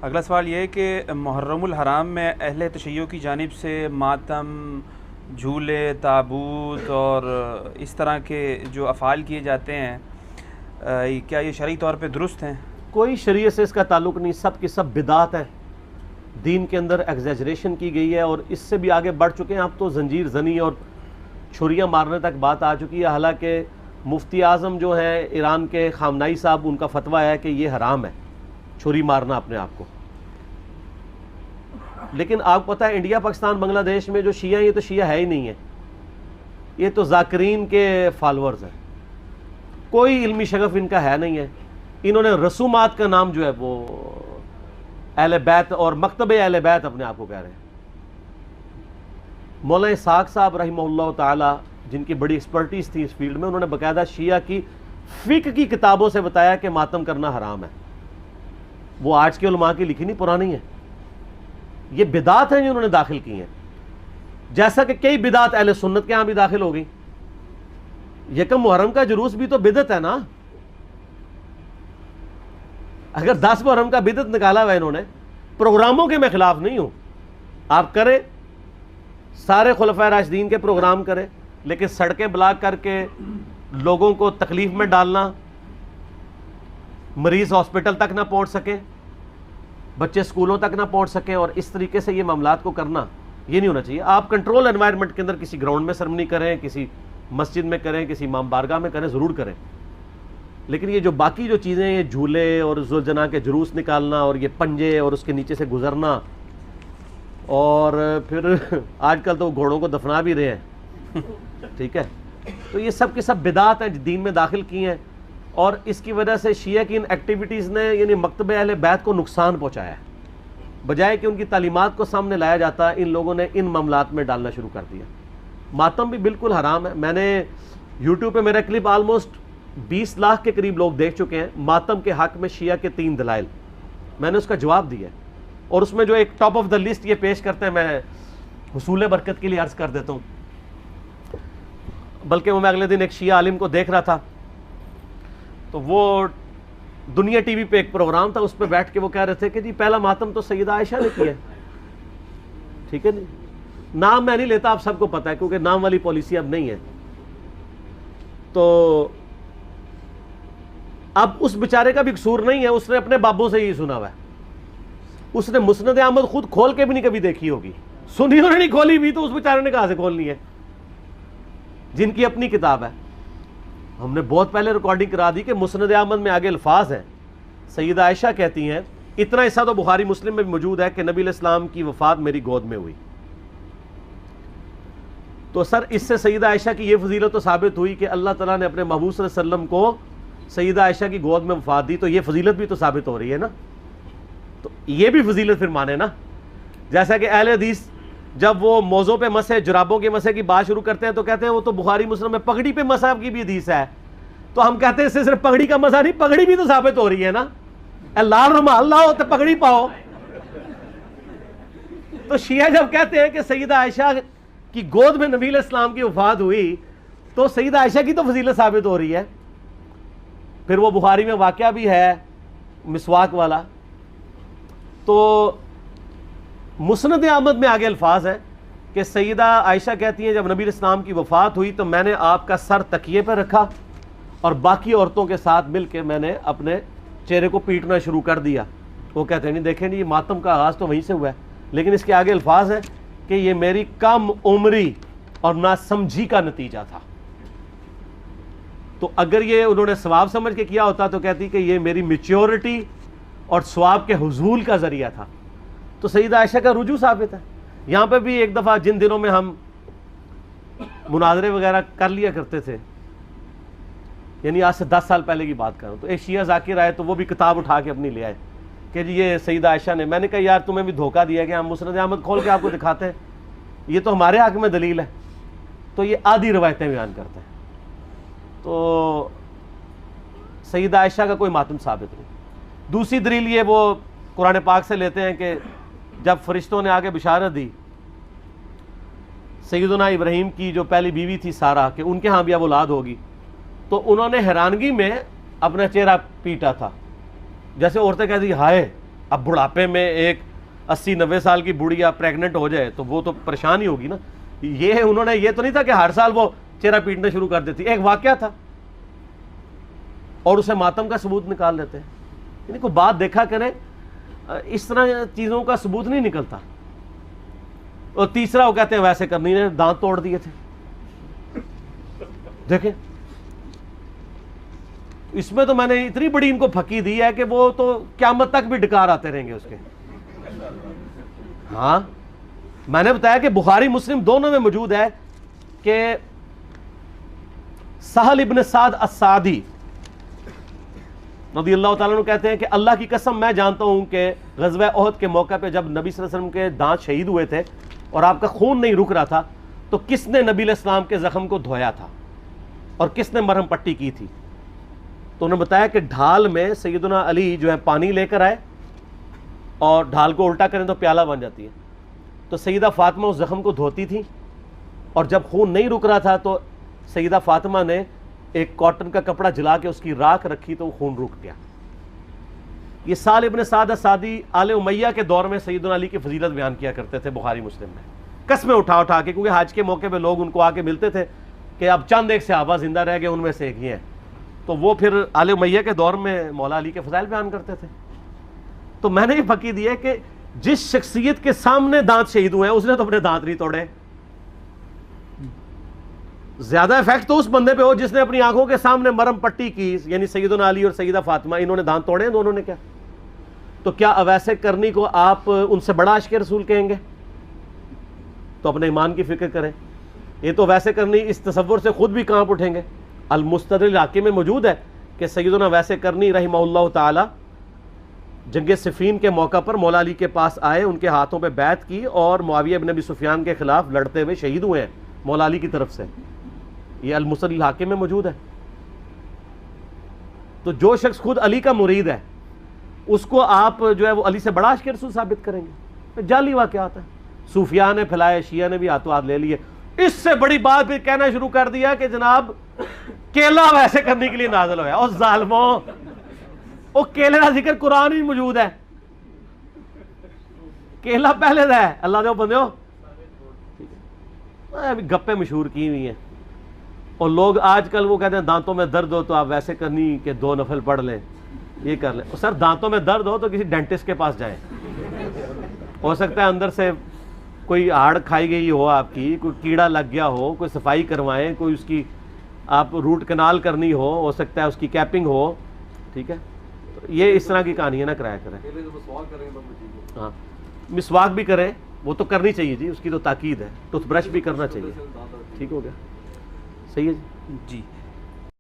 اگلا سوال یہ ہے کہ محرم الحرام میں اہل تشیع کی جانب سے ماتم، جھولے، تابوت اور اس طرح کے جو افعال کیے جاتے ہیں، کیا یہ شرعی طور پہ درست ہیں؟ کوئی شریعت سے اس کا تعلق نہیں، سب کی سب بدعات ہیں، دین کے اندر ایگزیجریشن کی گئی ہے، اور اس سے بھی آگے بڑھ چکے ہیں اب تو زنجیر زنی اور چھریاں مارنے تک بات آ چکی ہے۔ حالانکہ مفتی اعظم جو ہیں ایران کے خامنائی صاحب، ان کا فتویٰ ہے کہ یہ حرام ہے چھری مارنا اپنے آپ کو۔ لیکن آپ کو پتہ ہے انڈیا، پاکستان، بنگلہ دیش میں جو شیعہ ہیں یہ تو شیعہ ہے ہی نہیں ہے، یہ تو ذاکرین کے فالورز ہیں، کوئی علمی شغف ان کا ہے نہیں ہے۔ انہوں نے رسومات کا نام جو ہے وہ اہل بیت اور مکتب اہل بیت اپنے آپ کو کہہ رہے ہیں۔ مولانا اسحاق صاحب رحمہ اللہ تعالی، جن کی بڑی ایکسپرٹیز تھی اس فیلڈ میں، انہوں نے باقاعدہ شیعہ کی فقہ کی کتابوں سے بتایا کہ ماتم کرنا حرام ہے۔ وہ آج کے علماء کی لکھی نہیں، پرانی ہے۔ یہ بدعات ہیں جو انہوں نے داخل کی ہیں، جیسا کہ کئی بدعات اہل سنت کے ہاں بھی داخل ہو گئی۔ یکم محرم کا جلوس بھی تو بدعت ہے نا۔ اگر 10 محرم کا بدعت نکالا ہوا انہوں نے، پروگراموں کے میں خلاف نہیں ہوں، آپ کریں، سارے خلفائے راشدین کے پروگرام کریں، لیکن سڑکیں بلاک کر کے لوگوں کو تکلیف میں ڈالنا، مریض ہاسپٹل تک نہ پہنچ سکیں، بچے سکولوں تک نہ پہنچ سکیں، اور اس طریقے سے یہ معاملات کو کرنا، یہ نہیں ہونا چاہیے۔ آپ کنٹرول انوائرمنٹ کے اندر کسی گراؤنڈ میں سرمنی کریں، کسی مسجد میں کریں، کسی امام بارگاہ میں کریں، ضرور کریں، لیکن یہ جو باقی جو چیزیں، یہ جھولے اور ذوالجناح کے جلوس نکالنا اور یہ پنجے اور اس کے نیچے سے گزرنا، اور پھر آج کل تو گھوڑوں کو دفنا بھی رہے ہیں، ٹھیک ہے، تو یہ سب کی سب بدعات ہیں دین میں داخل کی ہیں، اور اس کی وجہ سے شیعہ کی ان ایکٹیویٹیز نے یعنی مکتب اہل بیت کو نقصان پہنچایا ہے۔ بجائے کہ ان کی تعلیمات کو سامنے لایا جاتا، ان لوگوں نے ان معاملات میں ڈالنا شروع کر دیا۔ ماتم بھی بالکل حرام ہے۔ میں نے یوٹیوب پہ میرا کلپ آلموسٹ 20 لاکھ کے قریب لوگ دیکھ چکے ہیں، ماتم کے حق میں شیعہ کے 3 دلائل، میں نے اس کا جواب دیا ہے، اور اس میں جو ایک ٹاپ آف دا لسٹ یہ پیش کرتے ہیں، میں حصول برکت کے لیے عرض کر دیتا ہوں۔ بلکہ میں اگلے دن ایک شیعہ عالم کو دیکھ رہا تھا، تو وہ دنیا ٹی وی پہ ایک پروگرام تھا، اس پہ بیٹھ کے وہ کہہ رہے تھے کہ جی پہلا ماتم تو سیدہ عائشہ نے کیا ہے، ٹھیک ہے، نہیں نام میں نہیں لیتا، آپ سب کو پتا ہے، کیونکہ نام والی پالیسی اب نہیں ہے۔ تو اب اس بیچارے کا بھی قصور نہیں ہے، اس نے اپنے بابوں سے ہی سنا ہوا ہے، اس نے مسند احمد خود کھول کے بھی نہیں کبھی دیکھی ہوگی، سنی انہوں نے نہیں کھولی بھی، تو اس بیچارے نے کہاں سے کھولنی ہے، جن کی اپنی کتاب ہے۔ ہم نے بہت پہلے ریکارڈنگ کرا دی کہ مسند احمد میں آگے الفاظ ہیں، سیدہ عائشہ کہتی ہیں، اتنا حصہ تو بخاری مسلم میں بھی موجود ہے کہ نبی علیہ السلام کی وفات میری گود میں ہوئی۔ تو سر اس سے سیدہ عائشہ کی یہ فضیلت تو ثابت ہوئی کہ اللہ تعالیٰ نے اپنے محبوب صلی اللہ علیہ وسلم کو سیدہ عائشہ کی گود میں وفات دی، تو یہ فضیلت بھی تو ثابت ہو رہی ہے نا، تو یہ بھی فضیلت پھر مانے نا۔ جیسا کہ اہل حدیث جب وہ موضوع پہ مسح، جرابوں کے مسح کی بات شروع کرتے ہیں تو کہتے ہیں وہ تو بخاری مسلم میں پگڑی پہ مسح کی بھی حدیث ہے، تو ہم کہتے ہیں اس سے صرف پگڑی کا مسح نہیں، پگڑی بھی تو ثابت ہو رہی ہے نا، لال رومال لاؤ تو پگڑی پاؤ۔ تو شیعہ جب کہتے ہیں کہ سیدہ عائشہ کی گود میں نبی علیہ السلام کی وفات ہوئی، تو سیدہ عائشہ کی تو فضیلت ثابت ہو رہی ہے۔ پھر وہ بخاری میں واقعہ بھی ہے مسواک والا۔ تو مسند احمد میں آگے الفاظ ہیں کہ سیدہ عائشہ کہتی ہیں جب نبی علیہ السلام کی وفات ہوئی تو میں نے آپ کا سر تکیے پہ رکھا اور باقی عورتوں کے ساتھ مل کے میں نے اپنے چہرے کو پیٹنا شروع کر دیا۔ وہ کہتے ہیں نہیں دیکھیں نہیں، یہ ماتم کا آغاز تو وہیں سے ہوا ہے، لیکن اس کے آگے الفاظ ہیں کہ یہ میری کم عمری اور ناسمجھی کا نتیجہ تھا۔ تو اگر یہ انہوں نے ثواب سمجھ کے کیا ہوتا تو کہتی کہ یہ میری میچیورٹی اور ثواب کے حصول کا ذریعہ تھا۔ تو سیدہ عائشہ کا رجوع ثابت ہے۔ یہاں پہ بھی ایک دفعہ جن دنوں میں ہم مناظرے وغیرہ کر لیا کرتے تھے، یعنی آج سے 10 سال پہلے کی بات کروں، تو ایک شیعہ ذاکر آئے تو وہ بھی کتاب اٹھا کے اپنی لے آئے کہ جی یہ سیدہ عائشہ نے، میں نے کہا یار تمہیں بھی دھوکہ دیا کہ ہم مسند احمد کھول کے آپ کو دکھاتے ہیں، یہ تو ہمارے حق میں دلیل ہے، تو یہ آدھی روایتیں بیان کرتے ہیں۔ تو سیدہ عائشہ کا کوئی ماتم ثابت نہیں۔ دوسری دلیل یہ وہ قرآن پاک سے لیتے ہیں کہ جب فرشتوں نے آگے بشارت دی سیدنا ابراہیم کی جو پہلی بیوی تھی سارہ کہ ان کے ہاں بھی اب اولاد ہوگی، تو انہوں نے حیرانگی میں اپنا چہرہ پیٹا تھا، جیسے عورتیں کہتی ہائے اب بڑھاپے میں ایک 80-90 سال کی بڑھیا پریگننٹ ہو جائے تو وہ تو پریشان ہی ہوگی نا. یہ انہوں نے یہ تو نہیں تھا کہ ہر سال وہ چہرہ پیٹنا شروع کر دیتی, ایک واقعہ تھا اور اسے ماتم کا ثبوت نکال لیتے ہیں. یعنی کوئی بات دیکھا کریں, اس طرح چیزوں کا ثبوت نہیں نکلتا. اور تیسرا وہ کہتے ہیں ویسے کرنی نے دانت توڑ دیے تھے. دیکھیں اس میں تو میں نے اتنی بڑی ان کو پھکی دی ہے کہ وہ تو قیامت تک بھی ڈکار آتے رہیں گے اس کے. ہاں میں نے بتایا کہ بخاری مسلم دونوں میں موجود ہے کہ سہل ابن سعد السعدی رضی اللہ تعالیٰ عنہ کہتے ہیں کہ اللہ کی قسم میں جانتا ہوں کہ غزوہ احد کے موقع پہ جب نبی صلی اللہ علیہ وسلم کے دانت شہید ہوئے تھے اور آپ کا خون نہیں رک رہا تھا تو کس نے نبی علیہ السلام کے زخم کو دھویا تھا اور کس نے مرہم پٹی کی تھی. تو انہوں نے بتایا کہ ڈھال میں سیدنا علی جو ہے پانی لے کر آئے اور ڈھال کو الٹا کریں تو پیالہ بن جاتی ہے. تو سیدہ فاطمہ اس زخم کو دھوتی تھی اور جب خون نہیں رک رہا تھا تو سیدہ فاطمہ نے ایک کاٹن کا کپڑا جلا کے اس کی راکھ رکھی تو وہ خون رک گیا. یہ سہل ابن سعد السعدی آل امیہ کے دور میں سیدنا علی کی فضیلت بیان کیا کرتے تھے بخاری مسلم میں, قسمیں اٹھا اٹھا کے, کیونکہ حج کے موقع پہ لوگ ان کو آ کے ملتے تھے کہ اب چند ایک صحابہ زندہ رہ گئے, ان میں سے ایک ہی ہیں. تو وہ پھر آل امیہ کے دور میں مولا علی کے فضائل بیان کرتے تھے. تو میں نے یہ پھکی دی ہے کہ جس شخصیت کے سامنے دانت شہید ہوئے ہیں اس نے تو اپنے دانت نہیں توڑے. زیادہ افیکٹ تو اس بندے پہ ہو جس نے اپنی آنکھوں کے سامنے مرم پٹی کی, یعنی سیدنا علی اور سیدہ فاطمہ, انہوں نے دانت توڑے ہیں دونوں نے. کیا تو کیا اویسے کرنی کو آپ ان سے بڑا عاشق رسول کہیں گے؟ تو اپنے ایمان کی فکر کریں. یہ تو ویسے کرنی اس تصور سے خود بھی کانپ اٹھیں گے. المستدرک الحاکم میں موجود ہے کہ سیدنا ویسے کرنی رحمہ اللہ تعالی جنگ صفین کے موقع پر مولا علی کے پاس آئے, ان کے ہاتھوں پہ بیعت کی اور معاویہ بن ابی سفیان کے خلاف لڑتے ہوئے شہید ہوئے ہیں مولا علی کی طرف سے. یہ المستدرک الحاکم میں موجود ہے. تو جو شخص خود علی کا مرید ہے اس کو آپ جو ہے وہ علی سے بڑا عاشق رسول ثابت کریں گے؟ جعلی واقعات ہے. صوفیاء نے پھیلائے, شیعہ نے بھی ہاتھوں ہاتھ لے لیے. اس سے بڑی بات بھی کہنا شروع کر دیا کہ جناب کیلا ویسے کرنے کے لیے نازل ہوا ہے. اور ظالموں, وہ کیلے کا ذکر قرآن ہی موجود ہے. کیلا پہلے دا ہے. اللہ دے بندے ہو ابھی گپے مشہور کی ہوئی ہیں. اور لوگ آج کل وہ کہتے ہیں دانتوں میں درد ہو تو آپ ویسے کرنی کہ 2 نفل پڑھ لیں, یہ کر لیں. سر دانتوں میں درد ہو تو کسی ڈینٹسٹ کے پاس جائیں. ہو سکتا ہے اندر سے کوئی ہاڑ کھائی گئی ہو, آپ کی کوئی کیڑا لگ گیا ہو, کوئی صفائی کروائیں, کوئی اس کی آپ روٹ کنال کرنی ہو سکتا ہے اس کی کیپنگ ہو. ٹھیک ہے, تو یہ اس طرح کی کہانی ہے نہ کرایا کریں. ہاں مسواک بھی کریں, وہ تو کرنی چاہیے جی, اس کی تو تاکید ہے. ٹوتھ برش بھی کرنا چاہیے. ٹھیک ہو گیا, صحیح ہے جی.